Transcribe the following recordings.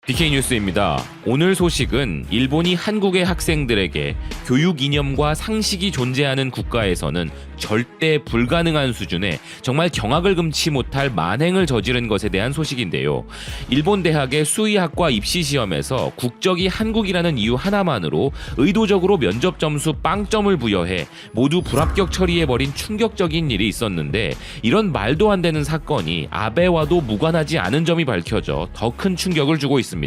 DK뉴스입니다. 오늘 소식은 일본이 한국의 학생들에게 교육 이념과 상식이 존재하는 국가에서는 절대 불가능한 수준의 정말 경악을 금치 못할 만행을 저지른 것에 대한 소식인데요. 일본 대학의 수의학과 입시 시험에서 국적이 한국이라는 이유 하나만으로 의도적으로 면접 점수 빵점을 부여해 모두 불합격 처리해버린 충격적인 일이 있었는데, 이런 말도 안 되는 사건이 아베와도 무관하지 않은 점이 밝혀져 더 큰 충격을 주고 있습니다.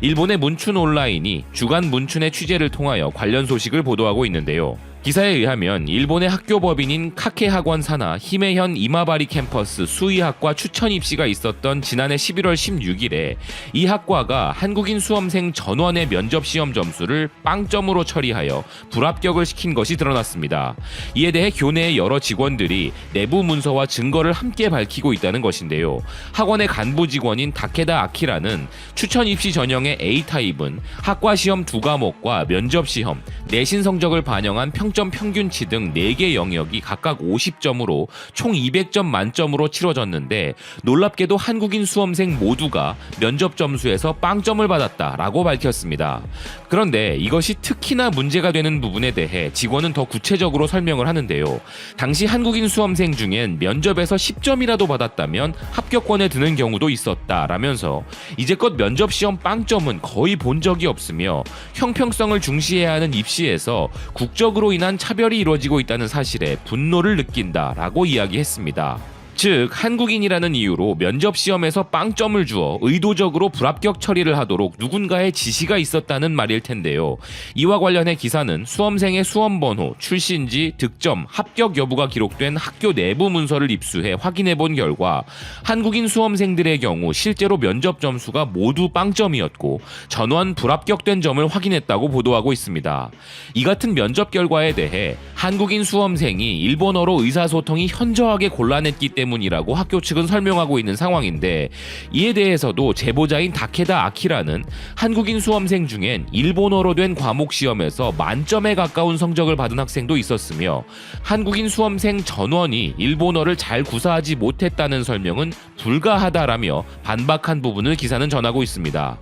일본의 문춘 온라인이 주간 문춘의 취재를 통하여 관련 소식을 보도하고 있는데요. 기사에 의하면 일본의 학교 법인인 카케 학원 산하 히메현 이마바리 캠퍼스 수의학과 추천 입시가 있었던 지난해 11월 16일에 이 학과가 한국인 수험생 전원의 면접 시험 점수를 빵점으로 처리하여 불합격을 시킨 것이 드러났습니다. 이에 대해 교내의 여러 직원들이 내부 문서와 증거를 함께 밝히고 있다는 것인데요. 학원의 간부 직원인 다케다 아키라는 추천 입시 전형의 A타입은 학과 시험 2과목과 면접 시험, 내신 성적을 반영한 평점 평균치 등 4개 영역이 각각 50점으로 총 200점 만점으로 치러졌는데, 놀랍게도 한국인 수험생 모두가 면접 점수에서 빵점을 받았다라고 밝혔습니다. 그런데 이것이 특히나 문제가 되는 부분에 대해 직원은 더 구체적으로 설명을 하는데요. 당시 한국인 수험생 중엔 면접에서 10점이라도 받았다면 합격권에 드는 경우도 있었다라면서 이제껏 면접 시험 빵점은 거의 본 적이 없으며 형평성을 중시해야 하는 입시에서 국적으로 인한 차별이 이루어지고 있다는 사실에 분노를 느낀다라고 이야기했습니다. 즉, 한국인이라는 이유로 면접 시험에서 빵점을 주어 의도적으로 불합격 처리를 하도록 누군가의 지시가 있었다는 말일 텐데요. 이와 관련해 기사는 수험생의 수험번호, 출신지, 득점, 합격 여부가 기록된 학교 내부 문서를 입수해 확인해 본 결과 한국인 수험생들의 경우 실제로 면접 점수가 모두 빵점이었고 전원 불합격된 점을 확인했다고 보도하고 있습니다. 이 같은 면접 결과에 대해 한국인 수험생이 일본어로 의사소통이 현저하게 곤란했기 때문이라고 학교 측은 설명하고 있는 상황인데, 이에 대해서도 제보자인 다케다 아키라는 한국인 수험생 중엔 일본어로 된 과목 시험에서 만점에 가까운 성적을 받은 학생도 있었으며 한국인 수험생 전원이 일본어를 잘 구사하지 못했다는 설명은 불가하다라며 반박한 부분을 기사는 전하고 있습니다.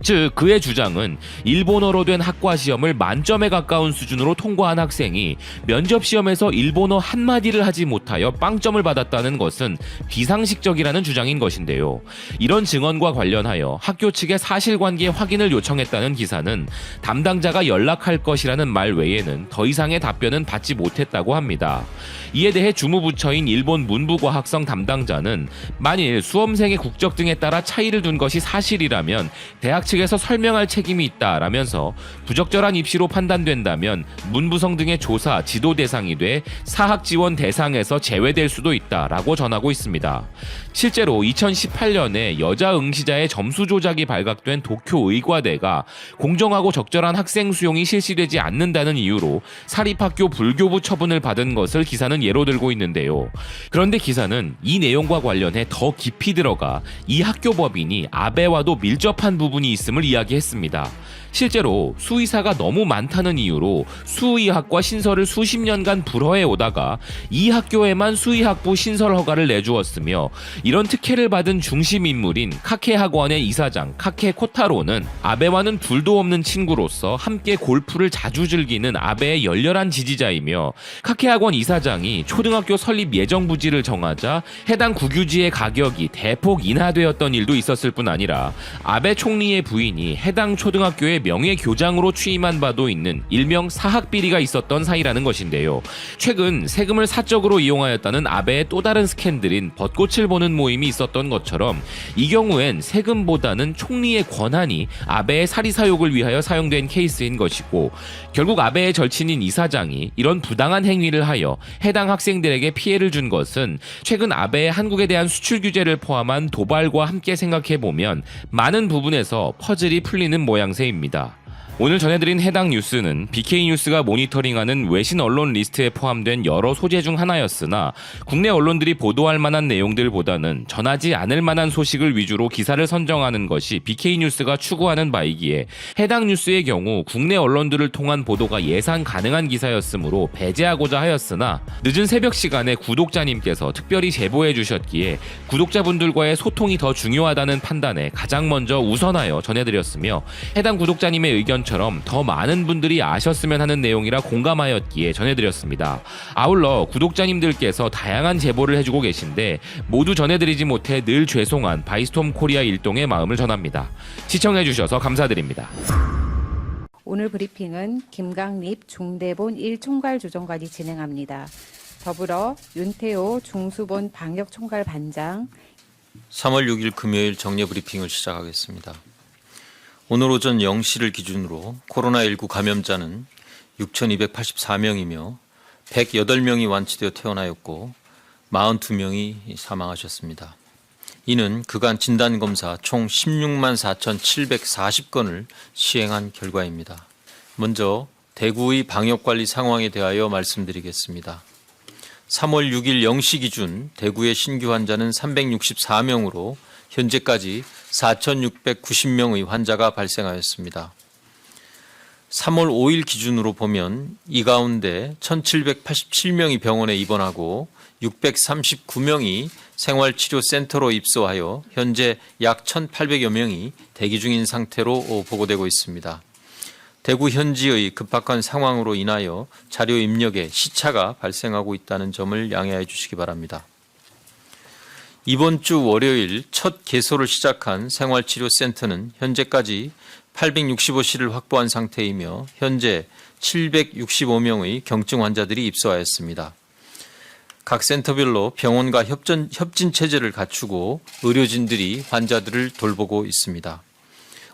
즉, 그의 주장은 일본어로 된 학과 시험을 만점에 가까운 수준으로 통과한 학생이 면접 시험에서 일본어 한마디를 하지 못하여 빵점을 받았다는 것은 비상식적이라는 주장인 것인데요. 이런 증언과 관련하여 학교 측의 사실관계 확인을 요청했다는 기사는 담당자가 연락할 것이라는 말 외에는 더 이상의 답변은 받지 못했다고 합니다. 이에 대해 주무부처인 일본 문부과학성 담당자는 만일 수험생의 국적 등에 따라 차이를 둔 것이 사실이라면 대학 측에서 설명할 책임이 있다라면서 부적절한 입시로 판단된다면 문부성 등의 조사, 지도 대상이 돼 사학 지원 대상에서 제외될 수도 있다라고 전하고 있습니다. 실제로 2018년에 여자 응시자의 점수 조작이 발각된 도쿄 의과대가 공정하고 적절한 학생 수용이 실시되지 않는다는 이유로 사립학교 불교부 처분을 받은 것을 기사는 예로 들고 있는데요. 그런데 기사는 이 내용과 관련해 더 깊이 들어가 이 학교 법인이 아베와도 밀접한 부분이 있음을 이야기했습니다. 실제로 수의사가 너무 많다는 이유로 수의학과 신설을 수십 년간 불허해 오다가 이 학교에만 수의학부 신설 허가를 내주었으며, 이런 특혜를 받은 중심 인물인 카케 학원의 이사장 카케 코타로는 아베와는 둘도 없는 친구로서 함께 골프를 자주 즐기는 아베의 열렬한 지지자이며, 카케 학원 이사장이 초등학교 설립 예정 부지를 정하자 해당 국유지의 가격이 대폭 인하되었던 일도 있었을 뿐 아니라 아베 총리의 부인이 해당 초등학교의 명예교장으로 취임한 바도 있는 일명 사학비리가 있었던 사이라는 것인데요. 최근 세금을 사적으로 이용하였다는 아베의 또 다른 스캔들인 벚꽃을 보는 모임이 있었던 것처럼 이 경우엔 세금보다는 총리의 권한이 아베의 사리사욕을 위하여 사용된 케이스인 것이고, 결국 아베의 절친인 이사장이 이런 부당한 행위를 하여 해당 학생들에게 피해를 준 것은 최근 아베의 한국에 대한 수출 규제를 포함한 도발과 함께 생각해보면 많은 부분에서 퍼즐이 풀리는 모양새입니다. 오늘 전해드린 해당 뉴스는 BK뉴스가 모니터링하는 외신 언론 리스트에 포함된 여러 소재 중 하나였으나 국내 언론들이 보도할 만한 내용들보다는 전하지 않을 만한 소식을 위주로 기사를 선정하는 것이 BK뉴스가 추구하는 바이기에 해당 뉴스의 경우 국내 언론들을 통한 보도가 예상 가능한 기사였으므로 배제하고자 하였으나 늦은 새벽 시간에 구독자님께서 특별히 제보해 주셨기에 구독자분들과의 소통이 더 중요하다는 판단에 가장 먼저 우선하여 전해드렸으며 해당 구독자님의 의견 처럼 더 많은 분들이 아셨으면 하는 내용이라 공감하였기에 전해드렸습니다. 아울러 구독자님들께서 다양한 제보를 해주고 계신데 모두 전해드리지 못해 늘 죄송한 바이스톰 코리아 일동의 마음을 전합니다. 시청해주셔서 감사드립니다. 오늘 브리핑은 김강립 중대본 1총괄 조정관이 진행합니다. 더불어 윤태호 중수본 방역총괄 반장 3월 6일 금요일 정례 브리핑을 시작하겠습니다. 오늘 오전 0시를 기준으로 코로나19 감염자는 6,284명이며 108명이 완치되어 퇴원하였고 42명이 사망하셨습니다. 이는 그간 진단검사 총 16만 4,740건을 시행한 결과입니다. 먼저 대구의 방역관리 상황에 대하여 말씀드리겠습니다. 3월 6일 0시 기준 대구의 신규 환자는 364명으로 현재까지 4,690명의 환자가 발생하였습니다. 3월 5일 기준으로 보면 이 가운데 1,787명이 병원에 입원하고 639명이 생활치료센터로 입소하여 현재 약 1,800여 명이 대기 중인 상태로 보고되고 있습니다. 대구 현지의 급박한 상황으로 인하여 자료 입력에 시차가 발생하고 있다는 점을 양해해 주시기 바랍니다. 이번 주 월요일 첫 개소를 시작한 생활치료센터는 현재까지 865실을 확보한 상태이며 현재 765명의 경증 환자들이 입소하였습니다. 각 센터별로 병원과 협진 체제를 갖추고 의료진들이 환자들을 돌보고 있습니다.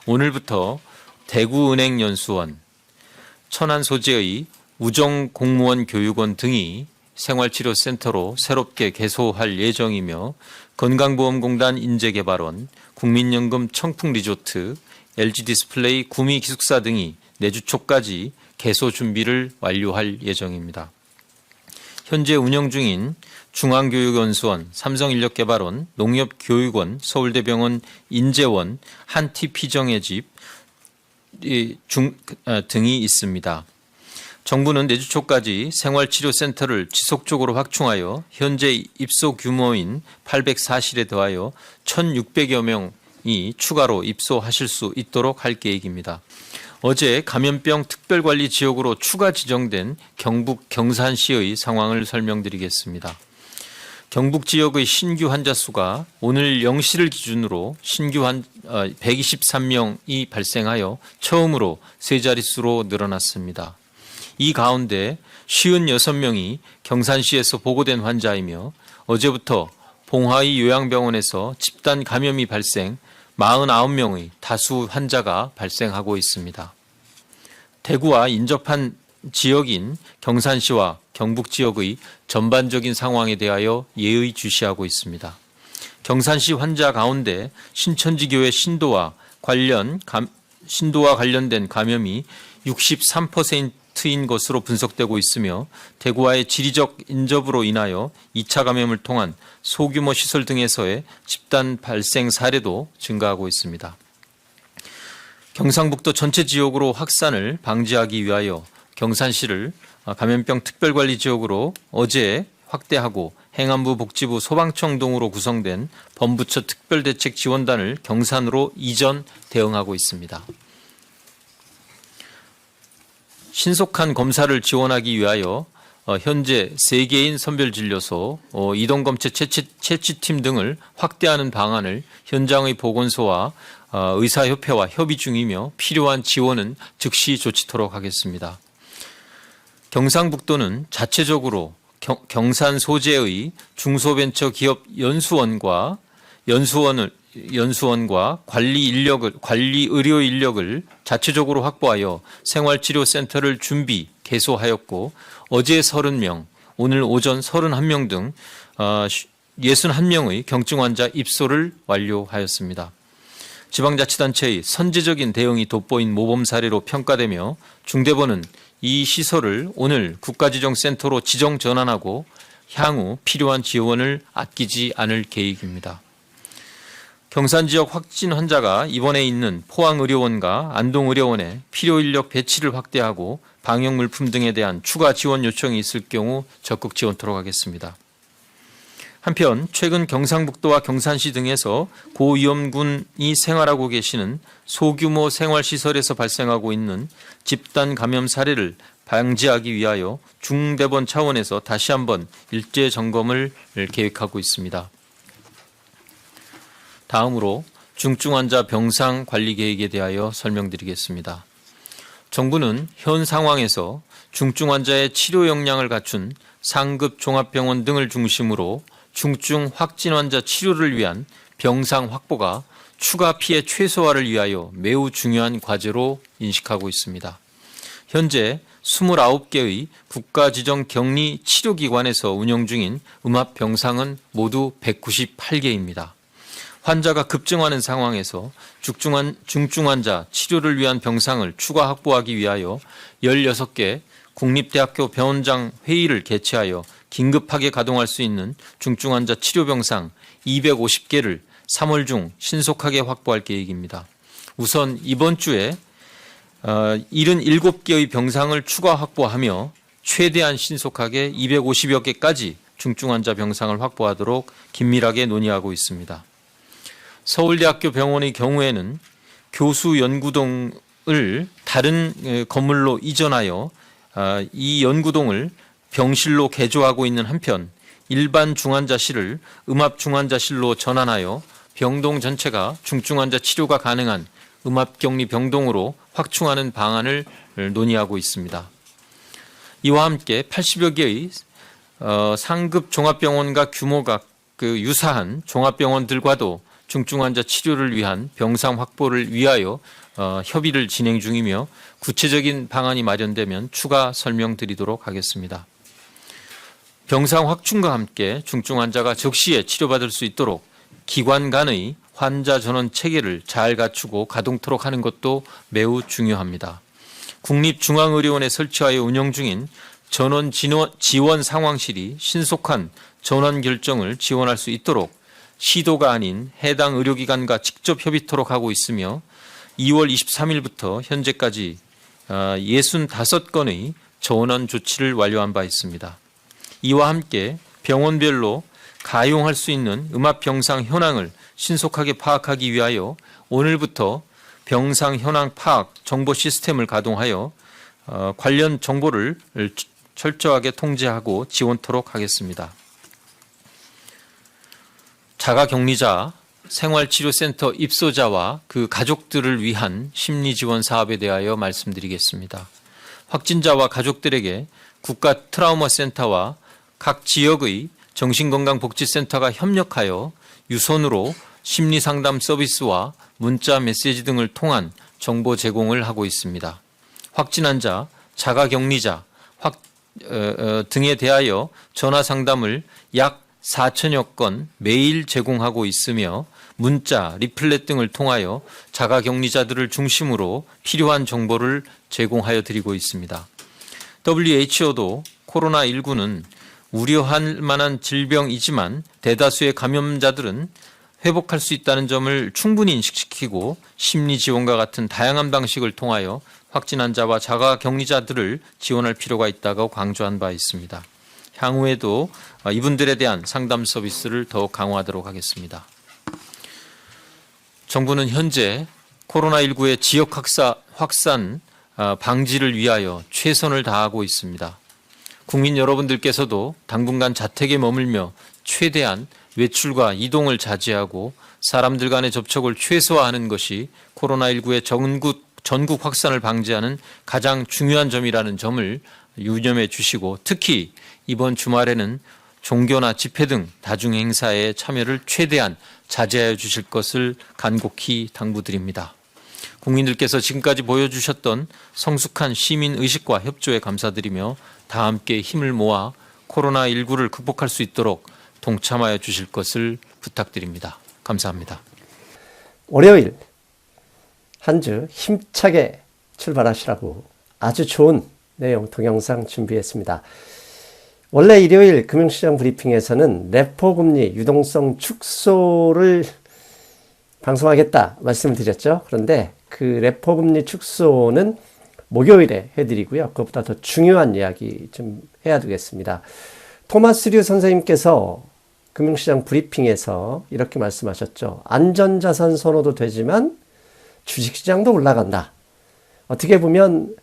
오늘부터 대구은행연수원, 천안 소재의 우정공무원 교육원 등이 생활치료센터로 새롭게 개소할 예정이며 건강보험공단 인재개발원, 국민연금 청풍리조트, LG디스플레이 구미기숙사 등이 내주 초까지 개소 준비를 완료할 예정입니다. 현재 운영 중인 중앙교육연수원, 삼성인력개발원, 농협교육원, 서울대병원 인재원, 한티피정의 집 등이 있습니다. 정부는 내주 초까지 생활치료센터를 지속적으로 확충하여 현재 입소 규모인 804실에 더하여 1,600여 명이 추가로 입소하실 수 있도록 할 계획입니다. 어제 감염병 특별관리 지역으로 추가 지정된 경북 경산시의 상황을 설명드리겠습니다. 경북 지역의 신규 환자 수가 오늘 0시를 기준으로 신규 123명이 발생하여 처음으로 세 자릿수로 늘어났습니다. 이 가운데 56명이 경산시에서 보고된 환자이며 어제부터 봉화의 요양병원에서 집단 감염이 발생 49명의 다수 환자가 발생하고 있습니다. 대구와 인접한 지역인 경산시와 경북 지역의 전반적인 상황에 대하여 예의 주시하고 있습니다. 경산시 환자 가운데 신천지교회 신도와 관련된 감염이 63%인 것으로 분석되고 있으며 대구와의 지리적 인접으로 인하여 2차 감염을 통한 소규모 시설 등에서의 집단 발생 사례도 증가하고 있습니다. 경상북도 전체 지역으로 확산을 방지하기 위하여 경산시를 감염병 특별관리 지역으로 어제 확대하고 행안부, 복지부, 소방청 등으로 구성된 범부처 특별대책지원단을 경산으로 이전 대응하고 있습니다. 신속한 검사를 지원하기 위하여 현재 3개인 선별진료소, 이동검체 채취팀 등을 확대하는 방안을 현장의 보건소와 의사협회와 협의 중이며 필요한 지원은 즉시 조치토록 하겠습니다. 경상북도는 자체적으로 경산 소재의 중소벤처기업 연수원과 관리 의료 인력을 자체적으로 확보하여 생활치료센터를 준비, 개소하였고 어제 30명, 오늘 오전 31명 등 61명의 경증 환자 입소를 완료하였습니다. 지방자치단체의 선제적인 대응이 돋보인 모범 사례로 평가되며 중대본은 이 시설을 오늘 국가지정센터로 지정 전환하고 향후 필요한 지원을 아끼지 않을 계획입니다. 경산 지역 확진 환자가 입원해 있는 포항의료원과 안동의료원에 필요 인력 배치를 확대하고 방역물품 등에 대한 추가 지원 요청이 있을 경우 적극 지원토록 하겠습니다. 한편 최근 경상북도와 경산시 등에서 고위험군이 생활하고 계시는 소규모 생활시설에서 발생하고 있는 집단 감염 사례를 방지하기 위하여 중대본 차원에서 다시 한번 일제 점검을 계획하고 있습니다. 다음으로 중증 환자 병상 관리 계획에 대하여 설명드리겠습니다. 정부는 현 상황에서 중증 환자의 치료 역량을 갖춘 상급 종합병원 등을 중심으로 중증 확진 환자 치료를 위한 병상 확보가 추가 피해 최소화를 위하여 매우 중요한 과제로 인식하고 있습니다. 현재 29개의 국가지정 격리 치료기관에서 운영 중인 음압병상은 모두 198개입니다. 환자가 급증하는 상황에서 중증 환자 치료를 위한 병상을 추가 확보하기 위하여 16개 국립대학교 병원장 회의를 개최하여 긴급하게 가동할 수 있는 중증 환자 치료병상 250개를 3월 중 신속하게 확보할 계획입니다. 우선 이번 주에 77개의 병상을 추가 확보하며 최대한 신속하게 250여 개까지 중증 환자 병상을 확보하도록 긴밀하게 논의하고 있습니다. 서울대학교 병원의 경우에는 교수 연구동을 다른 건물로 이전하여 이 연구동을 병실로 개조하고 있는 한편 일반 중환자실을 음압 중환자실로 전환하여 병동 전체가 중증 환자 치료가 가능한 음압격리 병동으로 확충하는 방안을 논의하고 있습니다. 이와 함께 80여 개의 상급 종합병원과 규모가 유사한 종합병원들과도 중증 환자 치료를 위한 병상 확보를 위하여 협의를 진행 중이며 구체적인 방안이 마련되면 추가 설명드리도록 하겠습니다. 병상 확충과 함께 중증 환자가 적시에 치료받을 수 있도록 기관 간의 환자 전원 체계를 잘 갖추고 가동토록 하는 것도 매우 중요합니다. 국립중앙의료원에 설치하여 운영 중인 전원 지원 상황실이 신속한 전원 결정을 지원할 수 있도록 시도가 아닌 해당 의료기관과 직접 협의토록 하고 있으며 2월 23일부터 현재까지 65건의 전원 조치를 완료한 바 있습니다. 이와 함께 병원별로 가용할 수 있는 음압병상 현황을 신속하게 파악하기 위하여 오늘부터 병상 현황 파악 정보 시스템을 가동하여 관련 정보를 철저하게 통제하고 지원토록 하겠습니다. 자가격리자, 생활치료센터 입소자와 그 가족들을 위한 심리지원 사업에 대하여 말씀드리겠습니다. 확진자와 가족들에게 국가 트라우마 센터와 각 지역의 정신건강복지센터가 협력하여 유선으로 심리상담 서비스와 문자 메시지 등을 통한 정보 제공을 하고 있습니다. 확진 환자, 자가격리자 등에 대하여 전화상담을 약 4천여 건 매일 제공하고 있으며 문자, 리플렛 등을 통하여 자가격리자들을 중심으로 필요한 정보를 제공하여 드리고 있습니다. WHO도 코로나19는 우려할 만한 질병이지만 대다수의 감염자들은 회복할 수 있다는 점을 충분히 인식시키고 심리 지원과 같은 다양한 방식을 통하여 확진 환자와 자가격리자들을 지원할 필요가 있다고 강조한 바 있습니다. 향후에도 이분들에 대한 상담 서비스를 더욱 강화하도록 하겠습니다. 정부는 현재 코로나19의 지역 확산 방지를 위하여 최선을 다하고 있습니다. 국민 여러분들께서도 당분간 자택에 머물며 최대한 외출과 이동을 자제하고 사람들 간의 접촉을 최소화하는 것이 코로나19의 전국 확산을 방지하는 가장 중요한 점이라는 점을 유념해 주시고 특히 이번 주말에는 종교나 집회 등 다중행사에 참여를 최대한 자제하여 주실 것을 간곡히 당부드립니다. 국민들께서 지금까지 보여주셨던 성숙한 시민의식과 협조에 감사드리며 다 함께 힘을 모아 코로나19를 극복할 수 있도록 동참하여 주실 것을 부탁드립니다. 감사합니다. 월요일 한 주 힘차게 출발하시라고 아주 좋은 내용 동영상 준비했습니다. 원래 일요일 금융시장 브리핑에서는 레포 금리 유동성 축소를 방송하겠다 말씀을 드렸죠. 그런데 그 레포 금리 축소는 목요일에 해드리고요. 그것보다 더 중요한 이야기 좀 해야 되겠습니다. 토마스 류 선생님께서 금융시장 브리핑에서 이렇게 말씀하셨죠. 안전자산 선호도 되지만 주식시장도 올라간다. 어떻게 보면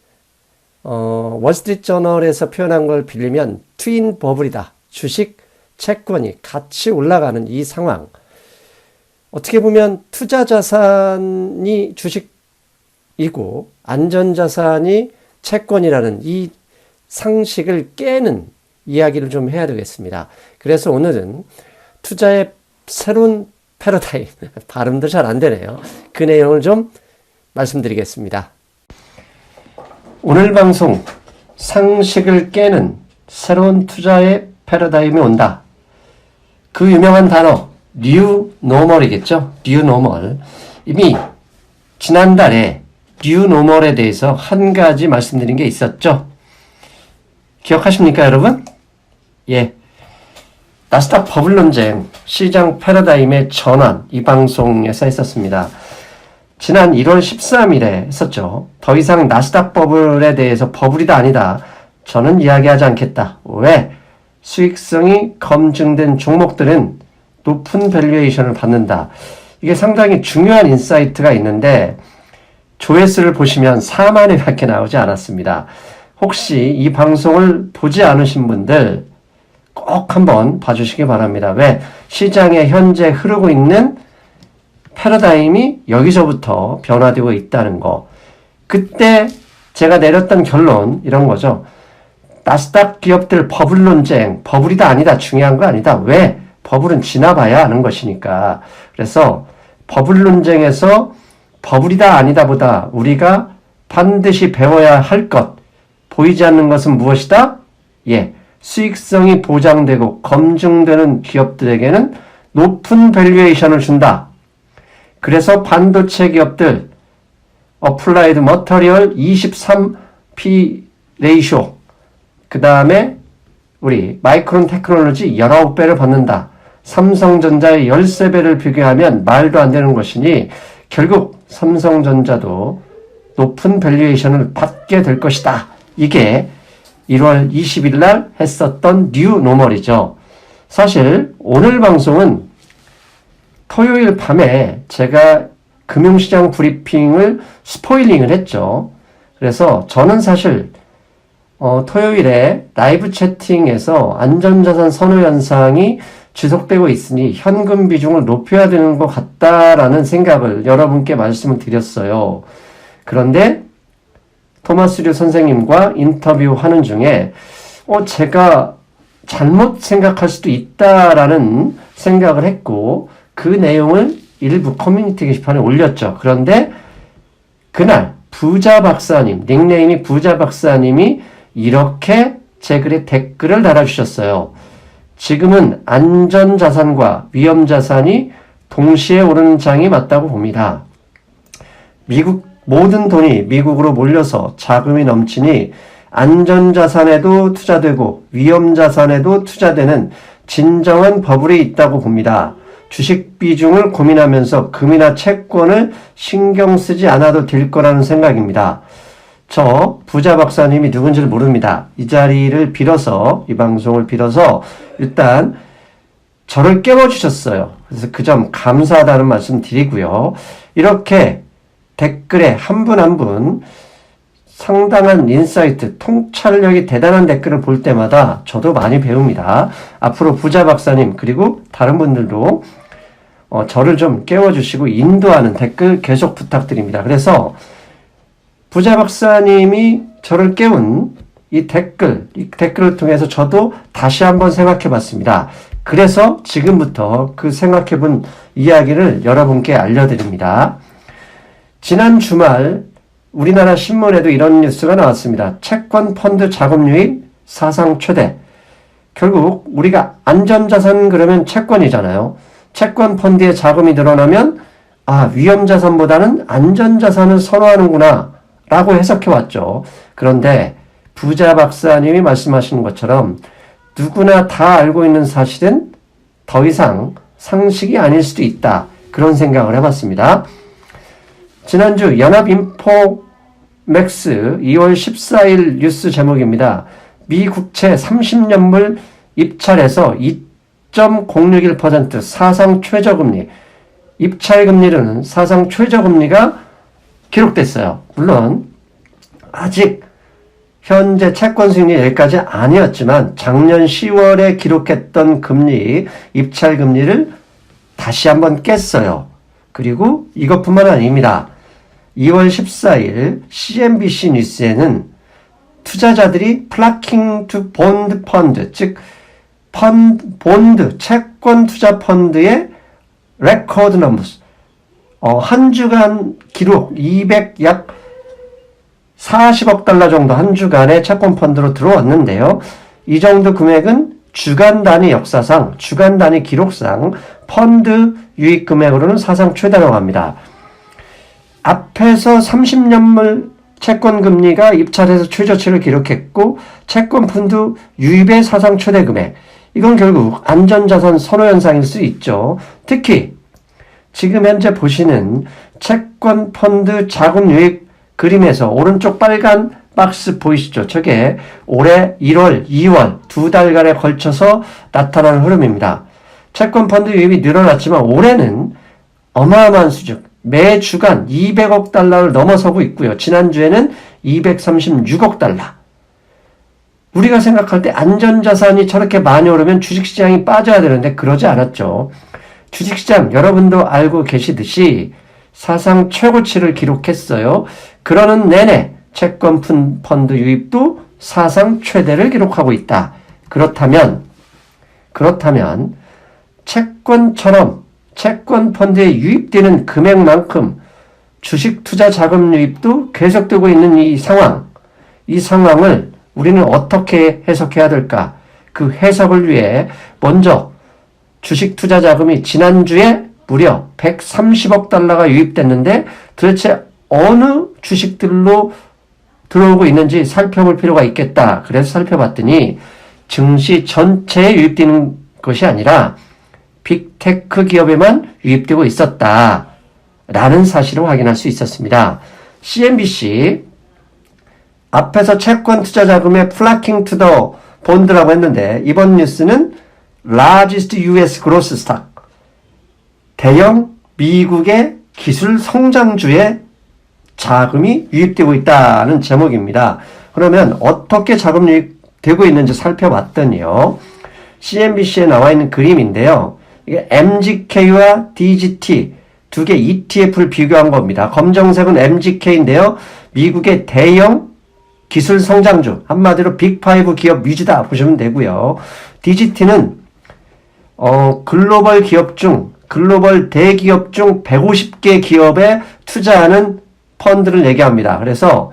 월스트리트저널에서 표현한 걸 빌리면 트윈 버블이다. 주식, 채권이 같이 올라가는 이 상황. 어떻게 보면 투자자산이 주식이고 안전자산이 채권이라는 이 상식을 깨는 이야기를 좀 해야 되겠습니다. 그래서 오늘은 투자의 새로운 패러다임, 발음도 잘 안 되네요. 그 내용을 좀 말씀드리겠습니다. 오늘 방송 상식을 깨는 새로운 투자의 패러다임이 온다. 그 유명한 단어 뉴 노멀이겠죠. 뉴 노멀. 이미 지난달에 뉴 노멀에 대해서 한 가지 말씀드린 게 있었죠. 기억하십니까 여러분? 예. 나스닥 버블 논쟁, 시장 패러다임의 전환, 이 방송에서 했었습니다. 지난 1월 13일에 했었죠. 더 이상 나스닥 버블에 대해서 버블이다 아니다. 저는 이야기하지 않겠다. 왜? 수익성이 검증된 종목들은 높은 밸류에이션을 받는다. 이게 상당히 중요한 인사이트가 있는데 조회수를 보시면 4만 회밖에 나오지 않았습니다. 혹시 이 방송을 보지 않으신 분들 꼭 한번 봐주시기 바랍니다. 왜? 시장에 현재 흐르고 있는 패러다임이 여기서부터 변화되고 있다는 거. 그때 제가 내렸던 결론 이런 거죠. 나스닥 기업들 버블 논쟁, 버블이다 아니다 중요한 거 아니다. 왜? 버블은 지나봐야 아는 것이니까. 그래서 버블 논쟁에서 버블이다 아니다 보다 우리가 반드시 배워야 할 것, 보이지 않는 것은 무엇이다? 예, 수익성이 보장되고 검증되는 기업들에게는 높은 밸류에이션을 준다. 그래서 반도체 기업들 어플라이드 머터리얼 23P 레이쇼, 그 다음에 우리 마이크론 테크놀로지 19배를 받는다. 삼성전자의 13배를 비교하면 말도 안 되는 것이니 결국 삼성전자도 높은 밸류에이션을 받게 될 것이다. 이게 1월 20일 날 했었던 뉴 노멀이죠. 사실 오늘 방송은 토요일 밤에 제가 금융시장 브리핑을 스포일링을 했죠. 그래서 저는 사실 토요일에 라이브 채팅에서 안전자산 선호 현상이 지속되고 있으니 현금 비중을 높여야 되는 것 같다라는 생각을 여러분께 말씀을 드렸어요. 그런데 토마스 류 선생님과 인터뷰하는 중에 제가 잘못 생각할 수도 있다라는 생각을 했고 그 내용을 일부 커뮤니티 게시판에 올렸죠. 그런데 그날 부자 박사님, 닉네임이 부자 박사님이 이렇게 제 글에 댓글을 달아주셨어요. 지금은 안전자산과 위험자산이 동시에 오르는 장이 맞다고 봅니다. 모든 돈이 미국으로 몰려서 자금이 넘치니 안전자산에도 투자되고 위험자산에도 투자되는 진정한 버블이 있다고 봅니다. 주식 비중을 고민하면서 금이나 채권을 신경 쓰지 않아도 될 거라는 생각입니다. 저 부자 박사님이 누군지를 모릅니다. 이 자리를 빌어서, 이 방송을 빌어서 일단 저를 깨워주셨어요. 그래서 그 점 감사하다는 말씀 드리고요. 이렇게 댓글에 한 분 한 분 상당한 인사이트, 통찰력이 대단한 댓글을 볼 때마다 저도 많이 배웁니다. 앞으로 부자 박사님 그리고 다른 분들도 저를 좀 깨워주시고 인도하는 댓글 계속 부탁드립니다. 그래서 부자 박사님이 저를 깨운 이 댓글을 통해서 저도 다시 한번 생각해 봤습니다. 그래서 지금부터 그 생각해 본 이야기를 여러분께 알려드립니다. 지난 주말 우리나라 신문에도 이런 뉴스가 나왔습니다. 채권 펀드 자금유입 사상 최대. 결국 우리가 안전자산 그러면 채권이잖아요. 채권 펀드의 자금이 늘어나면 위험자산보다는 안전자산을 선호하는구나 라고 해석해왔죠. 그런데 부자 박사님이 말씀하시는 것처럼 누구나 다 알고 있는 사실은 더 이상 상식이 아닐 수도 있다. 그런 생각을 해봤습니다. 지난주 연합인포맥스 2월 14일 뉴스 제목입니다. 미 국채 30년물 입찰에서 2.061% 사상 최저금리, 입찰금리는 사상 최저금리가 기록됐어요. 물론 아직 현재 채권 수익률이 여기까지 아니었지만 작년 10월에 기록했던 금리, 입찰금리를 다시 한번 깼어요. 그리고 이것뿐만 아닙니다. 2월 14일 CNBC 뉴스에는 투자자들이 플라킹 투 본드 펀드, 즉 본드, 채권 투자 펀드의 레코드 넘버스, 한 주간 기록 약 40억 달러 정도 한 주간의 채권 펀드로 들어왔는데요. 이 정도 금액은 주간 단위 역사상, 주간 단위 기록상 펀드 유입 금액으로는 사상 최다라고 합니다. 앞에서 30년물 채권 금리가 입찰에서 최저치를 기록했고 채권 펀드 유입의 사상 최대 금액. 이건 결국 안전자산 선호 현상일 수 있죠. 특히 지금 현재 보시는 채권 펀드 자금 유입 그림에서 오른쪽 빨간 박스 보이시죠? 저게 올해 1월, 2월 두 달간에 걸쳐서 나타나는 흐름입니다. 채권 펀드 유입이 늘어났지만 올해는 어마어마한 수준, 매 주간 200억 달러를 넘어서고 있고요. 지난주에는 236억 달러. 우리가 생각할 때 안전자산이 저렇게 많이 오르면 주식시장이 빠져야 되는데 그러지 않았죠. 주식시장 여러분도 알고 계시듯이 사상 최고치를 기록했어요. 그러는 내내 채권 펀드 유입도 사상 최대를 기록하고 있다. 그렇다면 채권처럼 채권 펀드에 유입되는 금액만큼 주식 투자 자금 유입도 계속되고 있는 이 상황을 우리는 어떻게 해석해야 될까? 그 해석을 위해 먼저 주식 투자 자금이 지난주에 무려 130억 달러가 유입됐는데 도대체 어느 주식들로 들어오고 있는지 살펴볼 필요가 있겠다. 그래서 살펴봤더니 증시 전체에 유입되는 것이 아니라 빅테크 기업에만 유입되고 있었다. 라는 사실을 확인할 수 있었습니다. CNBC 앞에서 채권 투자 자금의 플라킹 투 더 본드라고 했는데 이번 뉴스는 largest US growth stock, 대형 미국의 기술 성장주에 자금이 유입되고 있다는 제목입니다. 그러면 어떻게 자금 유입되고 있는지 살펴봤더니요. CNBC에 나와 있는 그림인데요. 이게 MGK와 DGT 두 개 ETF를 비교한 겁니다. 검정색은 MGK인데요. 미국의 대형 기술 성장주, 한마디로 빅5 기업 위주다 보시면 되고요. DGT는 글로벌 대기업 중 150개 기업에 투자하는 펀드를 얘기합니다. 그래서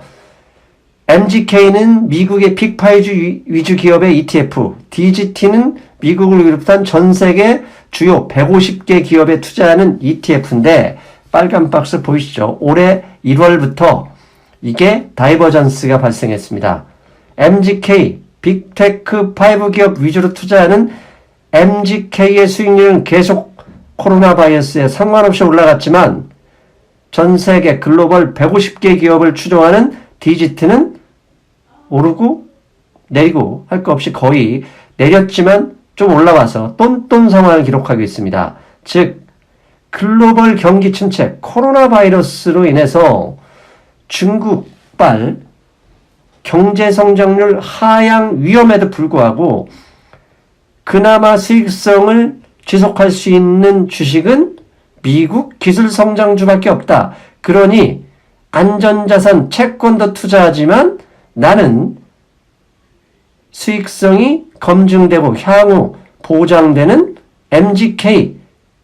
MGK는 미국의 빅5 위주 기업의 ETF, DGT는 미국을 비롯한 전 세계 주요 150개 기업에 투자하는 ETF인데 빨간 박스 보이시죠? 올해 1월부터 이게 다이버전스가 발생했습니다. MGK, 빅테크 5 기업 위주로 투자하는 MGK의 수익률은 계속 코로나 바이러스에 상관없이 올라갔지만 전 세계 글로벌 150개 기업을 추종하는 DGT는 오르고 내리고 할 것 없이 거의 내렸지만 좀 올라와서 똔똔 상황을 기록하고 있습니다. 즉 글로벌 경기 침체, 코로나 바이러스로 인해서 중국발 경제 성장률 하향 위험에도 불구하고 그나마 수익성을 지속할 수 있는 주식은 미국 기술 성장주밖에 없다. 그러니 안전자산 채권도 투자하지만 나는 수익성이 검증되고 향후 보장되는 MGK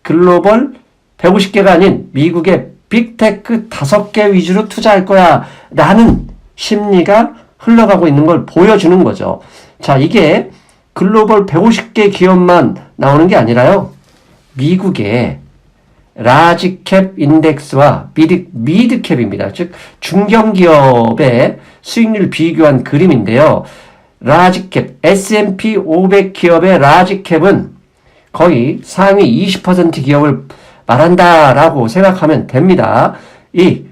글로벌 150개가 아닌 미국의 빅테크 5개 위주로 투자할 거야 라는 심리가 흘러가고 있는 걸 보여주는 거죠. 자, 이게 글로벌 150개 기업만 나오는 게 아니라요. 미국의 라지캡 인덱스와 미드캡입니다. 즉 중견기업의 수익률 비교한 그림인데요. 라지캡, S&P 500 기업의 라지캡은 거의 상위 20% 기업을 말한다라고 생각하면 됩니다. 이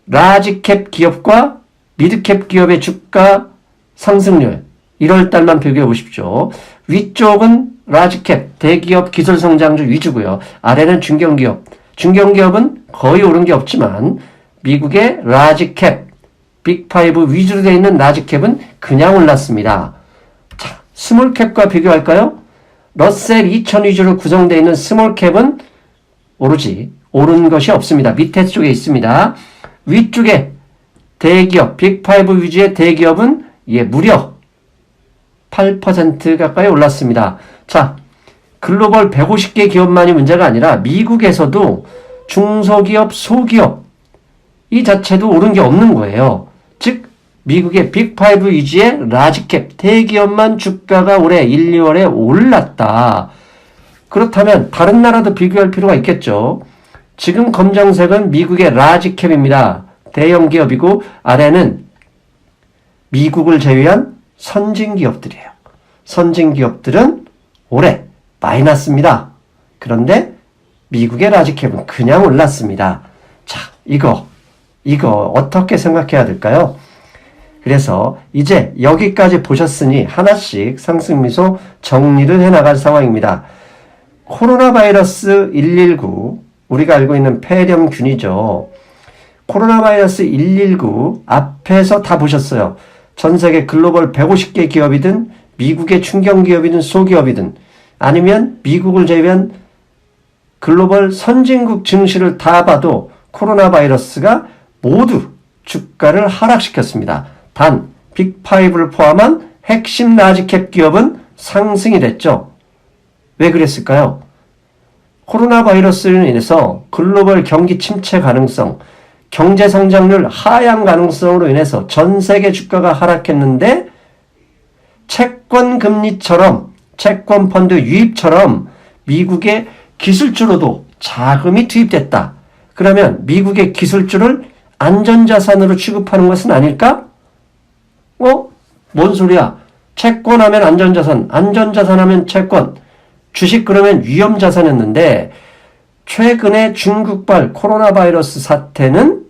라지캡 기업과 미드캡 기업의 주가 상승률 1월 달만 비교해 보십시오. 위쪽은 라지캡, 대기업 기술 성장주 위주고요. 아래는 중견기업. 중견기업은 거의 오른 게 없지만 미국의 라지캡, 빅5 위주로 되어 있는 라지캡은 그냥 올랐습니다. 자, 스몰캡과 비교할까요? 러셀 2000 위주로 구성되어 있는 스몰캡은 오르지 오른 것이 없습니다. 밑에 쪽에 있습니다. 위쪽에 대기업, 빅5 위주의 대기업은 무려 8% 가까이 올랐습니다. 자, 글로벌 150개 기업만이 문제가 아니라 미국에서도 중소기업, 소기업 이 자체도 오른 게 없는 거예요. 즉 미국의 빅5 위주의 라지캡, 대기업만 주가가 올해 1, 2월에 올랐다. 그렇다면 다른 나라도 비교할 필요가 있겠죠. 지금 검정색은 미국의 라지캡입니다. 대형 기업이고 아래는 미국을 제외한 선진기업들이에요. 선진기업들은 올해 마이너스입니다. 그런데 미국의 라지캡은 그냥 올랐습니다. 자, 이거 어떻게 생각해야 될까요? 그래서 이제 여기까지 보셨으니 하나씩 상승미소 정리를 해나갈 상황입니다. 코로나 바이러스 119, 우리가 알고 있는 폐렴균이죠. 코로나 바이러스 119 앞에서 다 보셨어요. 전 세계 글로벌 150개 기업이든 미국의 중견기업이든 소기업이든 아니면 미국을 제외한 글로벌 선진국 증시를 다 봐도 코로나 바이러스가 모두 주가를 하락시켰습니다. 단 빅5를 포함한 핵심 라지캡 기업은 상승이 됐죠. 왜 그랬을까요? 코로나 바이러스로 인해서 글로벌 경기 침체 가능성, 경제 성장률 하향 가능성으로 인해서 전 세계 주가가 하락했는데 채권 금리처럼 채권 펀드 유입처럼 미국의 기술주로도 자금이 투입됐다. 그러면 미국의 기술주를 안전자산으로 취급하는 것은 아닐까? 뭔 소리야? 채권 하면 안전자산, 안전자산 하면 채권, 주식 그러면 위험자산이었는데 최근에 중국발 코로나 바이러스 사태는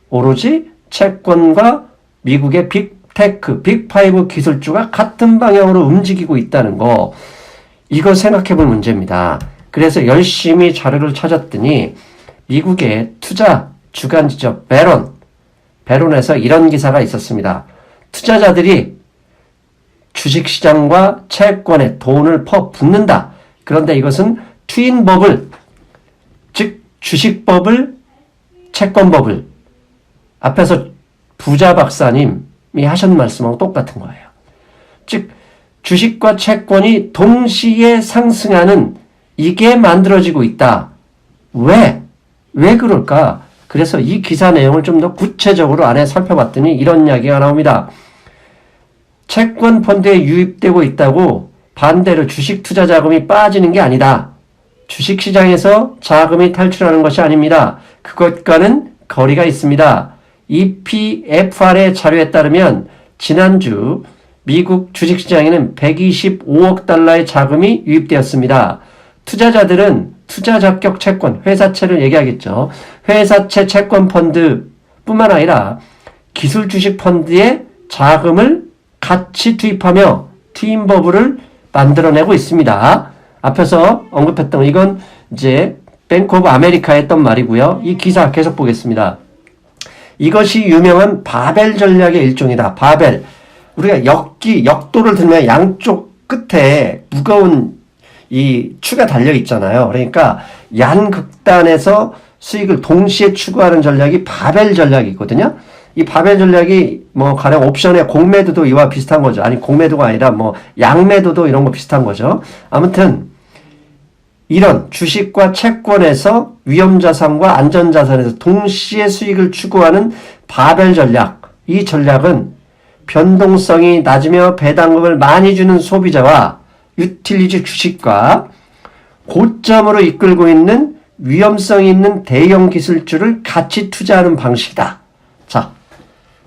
오로지 채권과 미국의 빅테크, 빅5 기술주가 같은 방향으로 움직이고 있다는 거, 이거 생각해 볼 문제입니다. 그래서 열심히 자료를 찾았더니 미국의 투자 주간지죠. 베론에서 이런 기사가 있었습니다. 투자자들이 주식시장과 채권에 돈을 퍼붓는다. 그런데 이것은 트윈 버블, 즉 주식버블, 채권버블, 앞에서 부자 박사님이 하신 말씀하고 똑같은 거예요. 즉 주식과 채권이 동시에 상승하는 이게 만들어지고 있다. 왜 그럴까? 그래서 이 기사 내용을 좀 더 구체적으로 안에 살펴봤더니 이런 이야기가 나옵니다. 채권 펀드에 유입되고 있다고 반대로 주식 투자 자금이 빠지는 게 아니다. 주식시장에서 자금이 탈출하는 것이 아닙니다. 그것과는 거리가 있습니다. EPFR의 자료에 따르면 지난주 미국 주식시장에는 125억 달러의 자금이 유입되었습니다. 투자자들은 투자 자격 채권, 회사채를 얘기하겠죠. 회사채 채권 펀드 뿐만 아니라 기술 주식 펀드에 자금을 같이 투입하며 트윈 버블을 만들어내고 있습니다. 앞에서 언급했던 이건 이제 뱅크 오브 아메리카에 했던 말이고요. 이 기사 계속 보겠습니다. 이것이 유명한 바벨 전략의 일종이다. 바벨. 우리가 역도를 들면 양쪽 끝에 무거운 이 추가 달려 있잖아요. 그러니까 양극단에서 수익을 동시에 추구하는 전략이 바벨 전략이거든요. 이 바벨 전략이 가령 옵션의 공매도도 이와 비슷한 거죠. 아니 공매도가 아니라 양매도도 이런 거 비슷한 거죠. 아무튼 이런 주식과 채권에서 위험자산과 안전자산에서 동시에 수익을 추구하는 바벨 전략, 이 전략은 변동성이 낮으며 배당금을 많이 주는 소비자와 유틸리티 주식과 고점으로 이끌고 있는 위험성이 있는 대형 기술주를 같이 투자하는 방식이다. 자,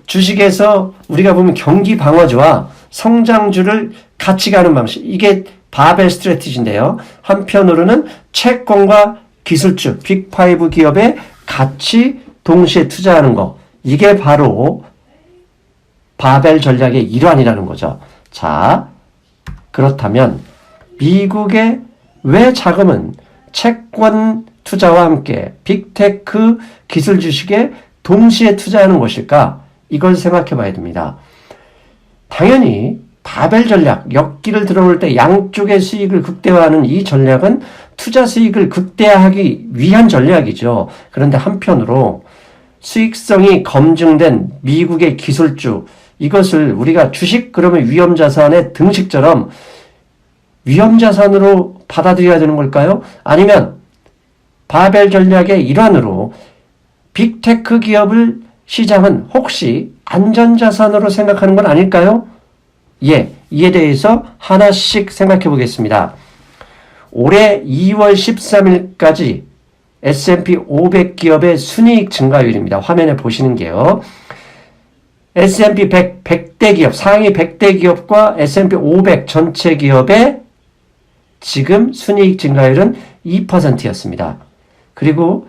주식에서 우리가 보면 경기 방어주와 성장주를 같이 가는 방식. 이게 바벨 스트래티지인데요. 한편으로는 채권과 기술주, 빅5 기업에 같이 동시에 투자하는 거. 이게 바로 바벨 전략의 일환이라는 거죠. 자, 그렇다면 미국의 왜 자금은 채권 투자와 함께 빅테크 기술 주식에 동시에 투자하는 것일까? 이걸 생각해 봐야 됩니다. 당연히 바벨 전략, 역기를 들어올 때 양쪽의 수익을 극대화하는 이 전략은 투자 수익을 극대화하기 위한 전략이죠. 그런데 한편으로 수익성이 검증된 미국의 기술주, 이것을 우리가 주식 그러면 위험자산의 등식처럼 위험자산으로 받아들여야 되는 걸까요? 아니면 바벨 전략의 일환으로 빅테크 기업을 시장은 혹시 안전자산으로 생각하는 건 아닐까요? 예, 이에 대해서 하나씩 생각해 보겠습니다. 올해 2월 13일까지 S&P 500 기업의 순이익 증가율입니다. 화면에 보시는 게요. S&P 100대 기업, 상위 100대 기업과 S&P 500 전체 기업의 지금 순이익 증가율은 2%였습니다. 그리고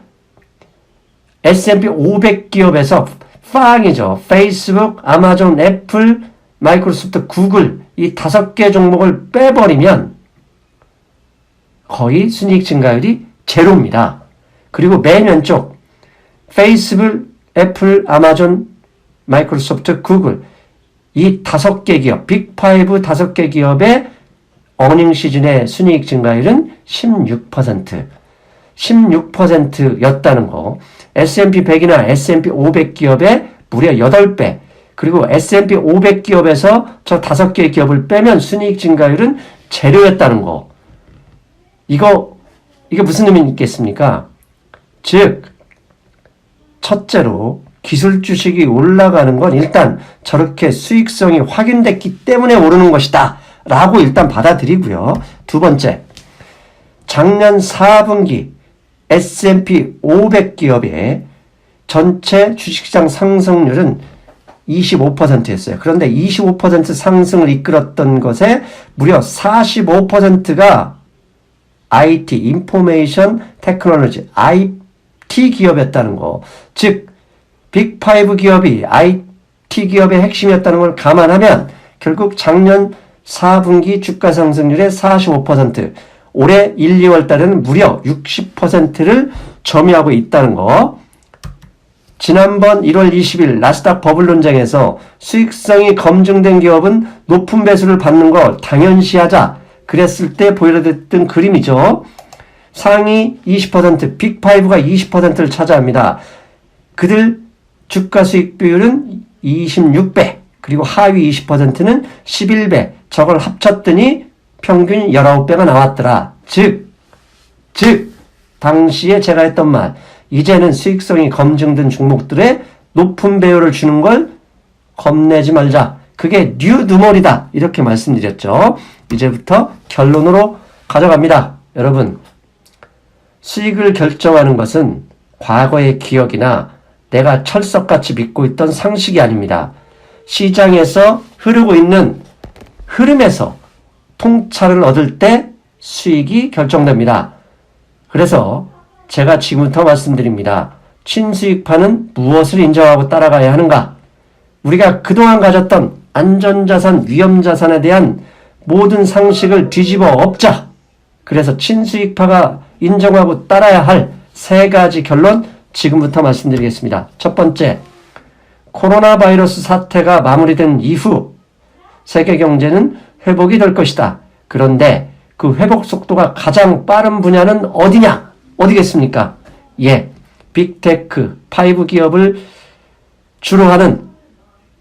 S&P 500 기업에서 팡이죠. 페이스북, 아마존, 애플, 마이크로소프트, 구글 이 5개 종목을 빼버리면 거의 순이익 증가율이 제로입니다. 그리고 맨 왼쪽 페이스북, 애플, 아마존, 마이크로소프트, 구글 이 5개 기업, 빅5 5개 기업의 어닝 시즌의 순이익 증가율은 16%였다는 거. S&P 100이나 S&P 500 기업의 무려 8배. 그리고 S&P 500 기업에서 저 5개의 기업을 빼면 순이익 증가율은 제로였다는 거. 이게 무슨 의미 있겠습니까? 즉, 첫째로 기술 주식이 올라가는 건 일단 저렇게 수익성이 확인됐기 때문에 오르는 것이다. 라고 일단 받아들이고요. 두 번째, 작년 4분기 S&P 500 기업의 전체 주식시장 상승률은 25%였어요. 그런데 25% 상승을 이끌었던 것에 무려 45%가 IT, 인포메이션 테크놀로지, IT 기업이었다는 거. 즉, 빅5 기업이 IT 기업의 핵심이었다는 걸 감안하면 결국 작년 4분기 주가 상승률의 45%, 올해 1, 2월 달에는 무려 60%를 점유하고 있다는 거. 지난번 1월 20일 나스닥 버블 논쟁에서 수익성이 검증된 기업은 높은 배수를 받는 걸 당연시하자 그랬을 때 보여드렸던 그림이죠. 상위 20%, 빅5가 20%를 차지합니다. 그들 주가 수익 비율은 26배, 그리고 하위 20%는 11배. 저걸 합쳤더니 평균 19배가 나왔더라. 즉, 당시에 제가 했던 말, 이제는 수익성이 검증된 종목들에 높은 배율을 주는 걸 겁내지 말자. 그게 뉴 누멀이다. 이렇게 말씀드렸죠. 이제부터 결론으로 가져갑니다. 여러분, 수익을 결정하는 것은 과거의 기억이나 내가 철석같이 믿고 있던 상식이 아닙니다. 시장에서 흐르고 있는 흐름에서 통찰을 얻을 때 수익이 결정됩니다. 그래서 제가 지금부터 말씀드립니다. 친수익파는 무엇을 인정하고 따라가야 하는가? 우리가 그동안 가졌던 안전자산, 위험자산에 대한 모든 상식을 뒤집어 엎자. 그래서 친수익파가 인정하고 따라야 할 3가지 결론 지금부터 말씀드리겠습니다. 첫 번째, 코로나 바이러스 사태가 마무리된 이후 세계 경제는 회복이 될 것이다. 그런데 그 회복 속도가 가장 빠른 분야는 어디냐? 어디겠습니까? 예, 빅테크, 5 기업을 주로 하는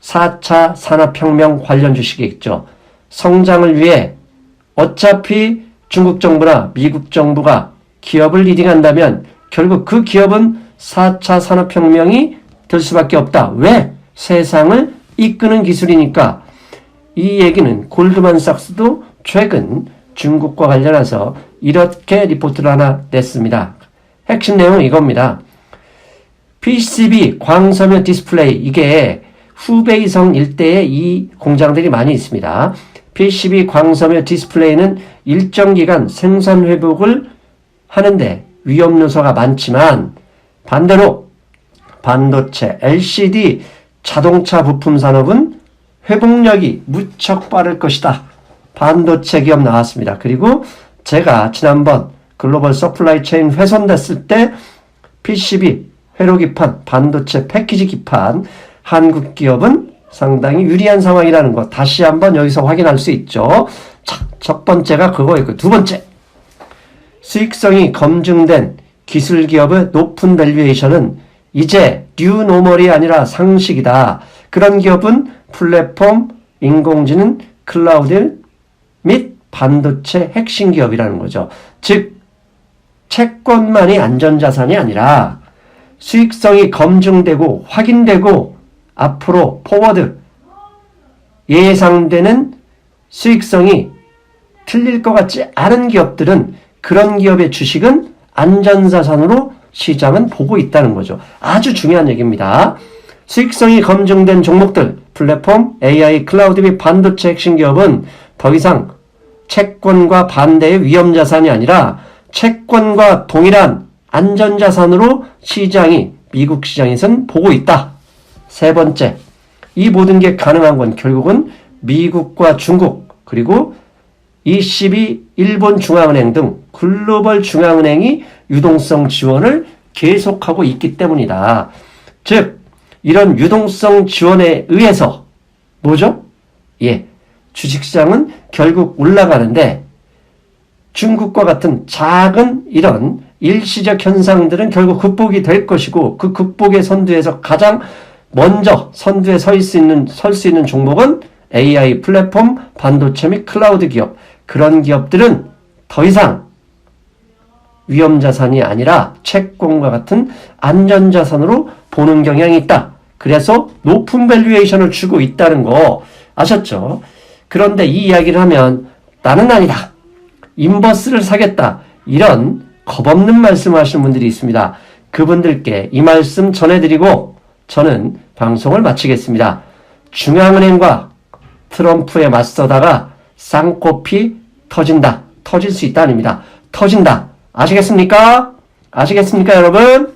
4차 산업혁명 관련 주식이 있죠. 성장을 위해 어차피 중국 정부나 미국 정부가 기업을 리딩한다면 결국 그 기업은 4차 산업혁명이 될 수밖에 없다. 왜? 세상을 이끄는 기술이니까. 이 얘기는 골드만삭스도 최근 중국과 관련해서 이렇게 리포트를 하나 냈습니다. 핵심 내용은 이겁니다. PCB, 광섬유 디스플레이, 이게 후베이성 일대에 이 공장들이 많이 있습니다. PCB, 광섬유 디스플레이는 일정 기간 생산 회복을 하는데 위험 요소가 많지만 반대로 반도체, LCD, 자동차 부품 산업은 회복력이 무척 빠를 것이다. 반도체 기업 나왔습니다. 그리고 제가 지난번 글로벌 서플라이 체인 훼손됐을 때 PCB, 회로 기판, 반도체 패키지 기판, 한국 기업은 상당히 유리한 상황이라는 거 다시 한번 여기서 확인할 수 있죠. 자, 첫 번째가 그거였고, 두 번째, 수익성이 검증된 기술 기업의 높은 밸류에이션은 이제 뉴노멀이 아니라 상식이다. 그런 기업은 플랫폼, 인공지능, 클라우드 및 반도체 핵심 기업이라는 거죠. 즉, 채권만이 안전자산이 아니라 수익성이 검증되고 확인되고 앞으로 포워드 예상되는 수익성이 틀릴 것 같지 않은 기업들은 그런 기업의 주식은 안전자산으로 시장은 보고 있다는 거죠. 아주 중요한 얘기입니다. 수익성이 검증된 종목들, 플랫폼, AI, 클라우드 및 반도체 핵심 기업은 더 이상 채권과 반대의 위험자산이 아니라 채권과 동일한 안전자산으로 시장이, 미국 시장에선 보고 있다. 세 번째, 이 모든 게 가능한 건 결국은 미국과 중국, 그리고 ECB, 일본 중앙은행 등 글로벌 중앙은행이 유동성 지원을 계속하고 있기 때문이다. 즉, 이런 유동성 지원에 의해서 뭐죠? 주식시장은 결국 올라가는데 중국과 같은 작은 이런 일시적 현상들은 결국 극복이 될 것이고 그 극복의 선두에서 가장 먼저 선두에 설 수 있는 종목은 AI 플랫폼, 반도체 및 클라우드 기업. 그런 기업들은 더 이상 위험자산이 아니라 채권과 같은 안전자산으로 보는 경향이 있다. 그래서 높은 밸류에이션을 주고 있다는 거 아셨죠? 그런데 이 이야기를 하면 나는 아니다. 인버스를 사겠다. 이런 겁없는 말씀을 하시는 분들이 있습니다. 그분들께 이 말씀 전해드리고 저는 방송을 마치겠습니다. 중앙은행과 트럼프에 맞서다가 쌍코피 터진다. 터질 수 있다 아닙니다. 터진다. 아시겠습니까? 아시겠습니까, 여러분?